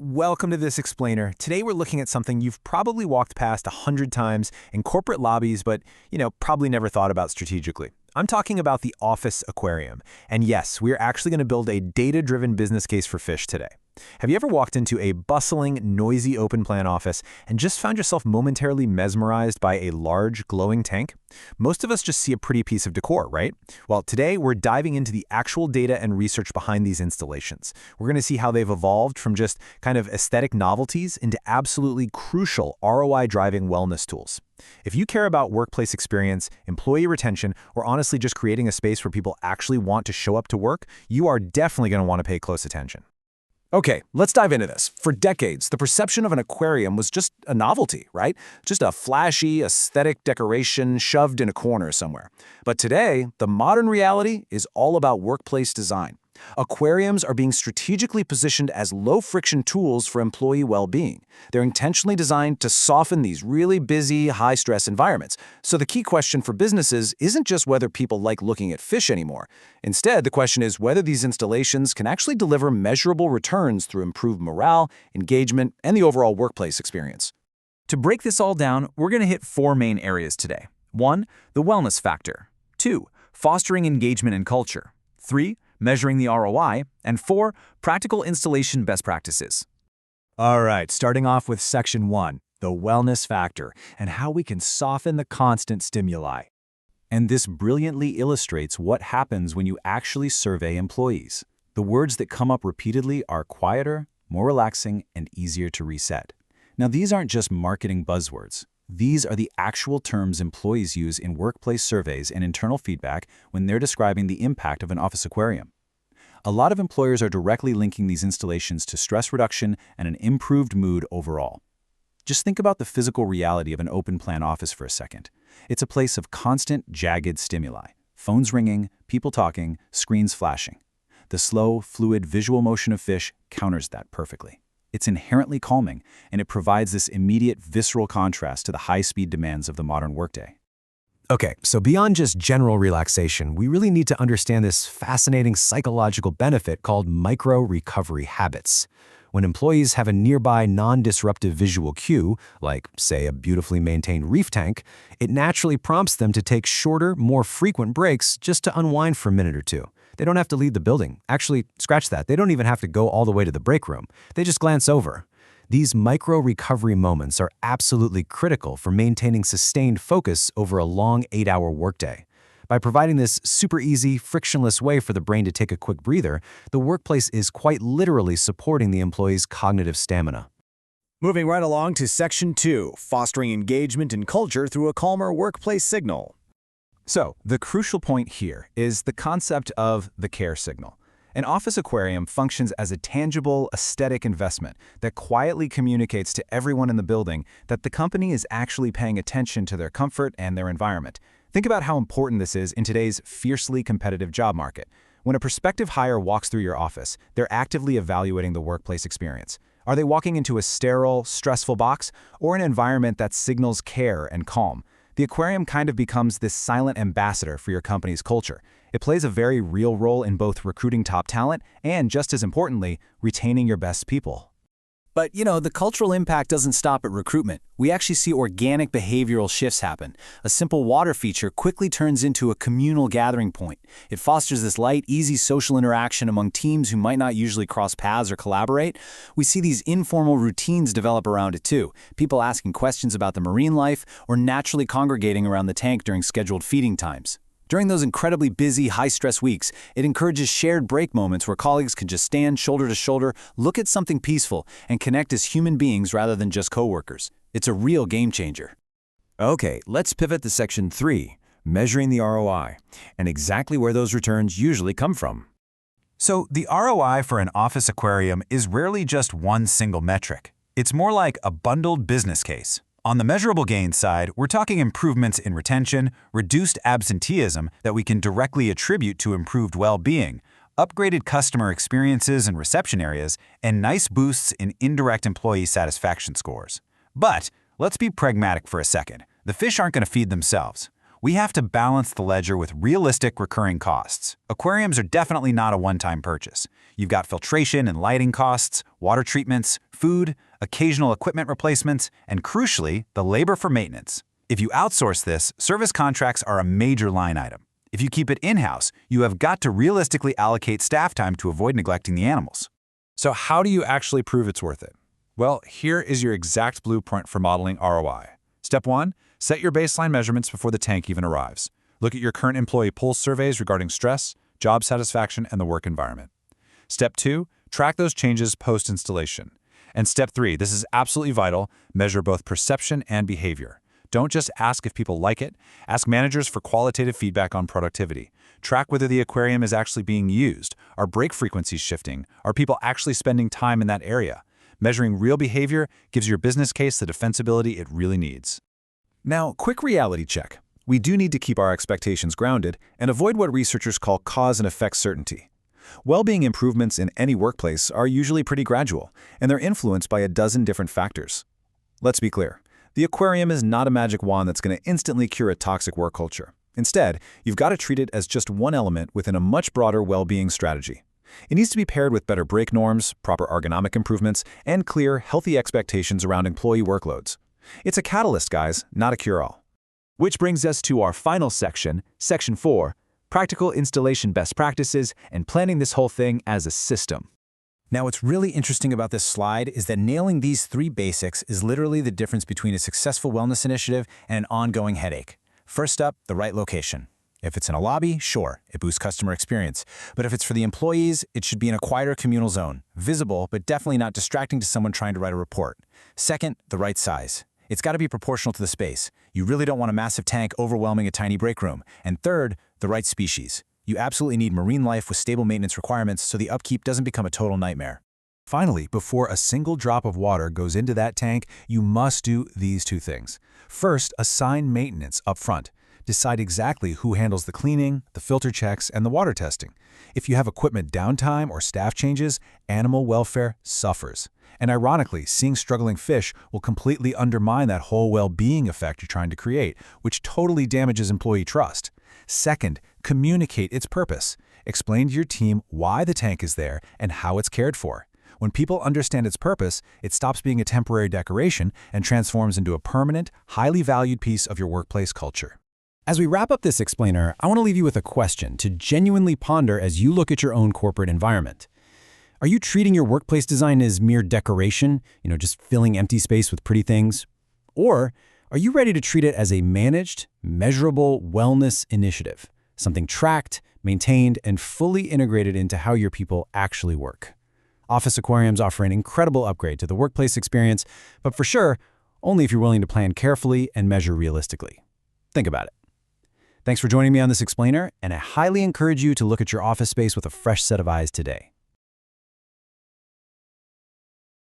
Welcome to This Explainer. Today we're looking at something you've probably walked past 100 times in corporate lobbies, but, probably never thought about strategically. I'm talking about the office aquarium. And yes, we're actually going to build a data-driven business case for fish today. Have you ever walked into a bustling, noisy open-plan office and just found yourself momentarily mesmerized by a large, glowing tank? Most of us just see a pretty piece of decor, right? Well, today we're diving into the actual data and research behind these installations. We're going to see how they've evolved from just kind of aesthetic novelties into absolutely crucial ROI-driving wellness tools. If you care about workplace experience, employee retention, or honestly just creating a space where people actually want to show up to work, you are definitely going to want to pay close attention. Okay, let's dive into this. For decades, the perception of an aquarium was just a novelty, right? Just a flashy, aesthetic decoration shoved in a corner somewhere. But today, the modern reality is all about workplace design. Aquariums are being strategically positioned as low-friction tools for employee well-being. They're intentionally designed to soften these really busy, high-stress environments. So the key question for businesses isn't just whether people like looking at fish anymore. Instead, the question is whether these installations can actually deliver measurable returns through improved morale, engagement, and the overall workplace experience. To break this all down, we're going to hit four main areas today. 1. The wellness factor. 2. Fostering engagement and culture. 3. Measuring the ROI, and 4. Practical installation best practices. All right, starting off with Section 1, the wellness factor, and how we can soften the constant stimuli. And this brilliantly illustrates what happens when you actually survey employees. The words that come up repeatedly are quieter, more relaxing, and easier to reset. Now, these aren't just marketing buzzwords. These are the actual terms employees use in workplace surveys and internal feedback when they're describing the impact of an office aquarium. A lot of employers are directly linking these installations to stress reduction and an improved mood overall. Just think about the physical reality of an open-plan office for a second. It's a place of constant, jagged stimuli. Phones ringing, people talking, screens flashing. The slow, fluid visual motion of fish counters that perfectly. It's inherently calming, and it provides this immediate, visceral contrast to the high-speed demands of the modern workday. Okay, so beyond just general relaxation, we really need to understand this fascinating psychological benefit called micro-recovery habits. When employees have a nearby non-disruptive visual cue, like, say, a beautifully maintained reef tank, it naturally prompts them to take shorter, more frequent breaks just to unwind for a minute or two. They don't have to leave the building. Actually, scratch that. They don't even have to go all the way to the break room. They just glance over. These micro-recovery moments are absolutely critical for maintaining sustained focus over a long 8-hour workday. By providing this super easy, frictionless way for the brain to take a quick breather, the workplace is quite literally supporting the employee's cognitive stamina. Moving right along to Section 2, fostering engagement and culture through a calmer workplace signal. So, the crucial point here is the concept of the care signal. An office aquarium functions as a tangible, aesthetic investment that quietly communicates to everyone in the building that the company is actually paying attention to their comfort and their environment. Think about how important this is in today's fiercely competitive job market. When a prospective hire walks through your office, they're actively evaluating the workplace experience. Are they walking into a sterile, stressful box, or an environment that signals care and calm? The aquarium kind of becomes this silent ambassador for your company's culture. It plays a very real role in both recruiting top talent and, just as importantly, retaining your best people. But, the cultural impact doesn't stop at recruitment. We actually see organic behavioral shifts happen. A simple water feature quickly turns into a communal gathering point. It fosters this light, easy social interaction among teams who might not usually cross paths or collaborate. We see these informal routines develop around it too. People asking questions about the marine life or naturally congregating around the tank during scheduled feeding times. During those incredibly busy, high-stress weeks, it encourages shared break moments where colleagues can just stand shoulder to shoulder, look at something peaceful, and connect as human beings rather than just coworkers. It's a real game changer. Okay, let's pivot to Section 3, measuring the ROI, and exactly where those returns usually come from. So the ROI for an office aquarium is rarely just one single metric. It's more like a bundled business case. On the measurable gains side, we're talking improvements in retention, reduced absenteeism that we can directly attribute to improved well-being, upgraded customer experiences and reception areas, and nice boosts in indirect employee satisfaction scores. But let's be pragmatic for a second. The fish aren't going to feed themselves. We have to balance the ledger with realistic recurring costs. Aquariums are definitely not a one-time purchase. You've got filtration and lighting costs, water treatments, food, occasional equipment replacements, and crucially, the labor for maintenance. If you outsource this, service contracts are a major line item. If you keep it in-house, you have got to realistically allocate staff time to avoid neglecting the animals. So how do you actually prove it's worth it? Well, here is your exact blueprint for modeling ROI. Step 1, set your baseline measurements before the tank even arrives. Look at your current employee pulse surveys regarding stress, job satisfaction, and the work environment. Step 2, track those changes post-installation. And Step 3, this is absolutely vital, measure both perception and behavior. Don't just ask if people like it, ask managers for qualitative feedback on productivity. Track whether the aquarium is actually being used. Are break frequencies shifting? Are people actually spending time in that area? Measuring real behavior gives your business case the defensibility it really needs. Now, quick reality check. We do need to keep our expectations grounded and avoid what researchers call cause and effect certainty. Well-being improvements in any workplace are usually pretty gradual, and they're influenced by a dozen different factors. Let's be clear. The aquarium is not a magic wand that's going to instantly cure a toxic work culture. Instead, you've got to treat it as just one element within a much broader well-being strategy. It needs to be paired with better break norms, proper ergonomic improvements, and clear, healthy expectations around employee workloads. It's a catalyst, guys, not a cure-all. Which brings us to our final section, Section 4, Practical Installation Best Practices and Planning this whole thing as a system. Now, what's really interesting about this slide is that nailing these 3 basics is literally the difference between a successful wellness initiative and an ongoing headache. First up, the right location. If it's in a lobby, sure, it boosts customer experience. But if it's for the employees, it should be in a quieter communal zone, visible, but definitely not distracting to someone trying to write a report. Second, the right size. It's got to be proportional to the space. You really don't want a massive tank overwhelming a tiny break room. And third, the right species. You absolutely need marine life with stable maintenance requirements so the upkeep doesn't become a total nightmare. Finally, before a single drop of water goes into that tank, you must do these 2 things. First, assign maintenance up front. Decide exactly who handles the cleaning, the filter checks, and the water testing. If you have equipment downtime or staff changes, animal welfare suffers. And ironically, seeing struggling fish will completely undermine that whole well-being effect you're trying to create, which totally damages employee trust. Second, communicate its purpose. Explain to your team why the tank is there and how it's cared for. When people understand its purpose, it stops being a temporary decoration and transforms into a permanent, highly valued piece of your workplace culture. As we wrap up this explainer, I want to leave you with a question to genuinely ponder as you look at your own corporate environment. Are you treating your workplace design as mere decoration, just filling empty space with pretty things? Or are you ready to treat it as a managed, measurable wellness initiative, something tracked, maintained, and fully integrated into how your people actually work? Office Aquariums offer an incredible upgrade to the workplace experience, but for sure, only if you're willing to plan carefully and measure realistically. Think about it. Thanks for joining me on this explainer, and I highly encourage you to look at your office space with a fresh set of eyes today.